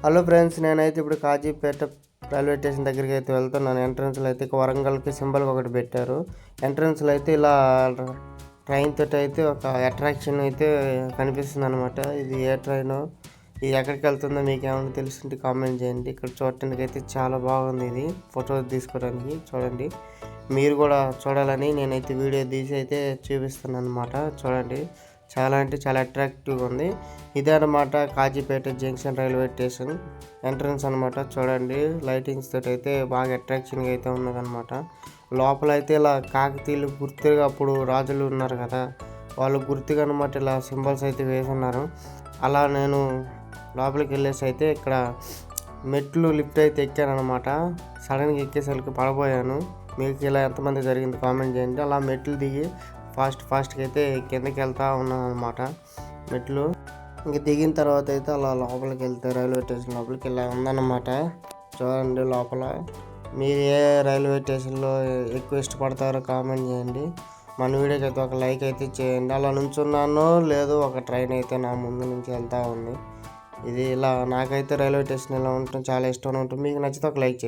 Hello friends, నేనైతే ఇప్పుడు Kazipet railway station దగ్గరికి అయితే వెళ్తున్నాను. ఎంట్రన్స్లో అయితే వరంగల్కి సింబల్ ఒకటి పెట్టారు. ఎంట్రన్స్లో అయితే ఇలా ట్రైన్ తోటి అయితే ఒక అట్రాక్షన్ అయితే కనిపిస్తుంది అనమాట. ఇది ఏ ట్రైన్, ఇది ఎక్కడికి వెళ్తుందో మీకు ఏమైనా తెలుసుంటే కామెంట్ చేయండి. ఇక్కడ చూడటానికి అయితే చాలా బాగుంది. ఇది ఫోటో తీసుకోవడానికి చూడండి. మీరు కూడా చూడాలని నేనైతే వీడియో తీసి అయితే చూపిస్తున్నాను అనమాట. చూడండి, చాలా అంటే చాలా అట్రాక్టివ్గా ఉంది. ఇదే అనమాట Kazipet junction railway station entrance అనమాట. చూడండి, లైటింగ్స్ తోటి అయితే బాగా అట్రాక్షన్గా అయితే ఉన్నదనమాట. లోపల అయితే ఇలా కాకతీయులు గుర్తుగా అప్పుడు రాజులు ఉన్నారు కదా, వాళ్ళు గుర్తుగా అనమాట ఇలా సింబల్స్ అయితే వేసి ఉన్నారు. అలా నేను లోపలికి వెళ్ళేసి అయితే ఇక్కడ మెట్లు లిఫ్ట్ అయితే ఎక్కాను అనమాట. సడన్గా ఎక్కేసరికి పడబోయాను. మీకు ఇలా ఎంతమంది జరిగింది కామెంట్ చేయండి. అలా మెట్లు దిగి ఫాస్ట్గా అయితే కిందకి వెళ్తూ ఉన్నాను అనమాట. మెట్లు ఇంక దిగిన తర్వాత అయితే అలా లోపలికి వెళ్తే రైల్వే స్టేషన్ లోపలికి ఇలా ఉందన్నమాట. చూడండి లోపల. మీరు ఏ రైల్వే స్టేషన్లో ఎక్కువ ఇష్టపడతారో కామెంట్ చేయండి. మన వీడియోకి అయితే ఒక లైక్ అయితే చేయండి. అలా నుంచున్నానో లేదో ఒక ట్రైన్ అయితే నా ముందు నుంచి వెళ్తూ ఉంది. ఇది ఇలా నాకైతే రైల్వే స్టేషన్ ఇలా ఉండటం చాలా ఇష్టం ఉంటుంది. మీకు నచ్చితే ఒక లైక్ చేయండి.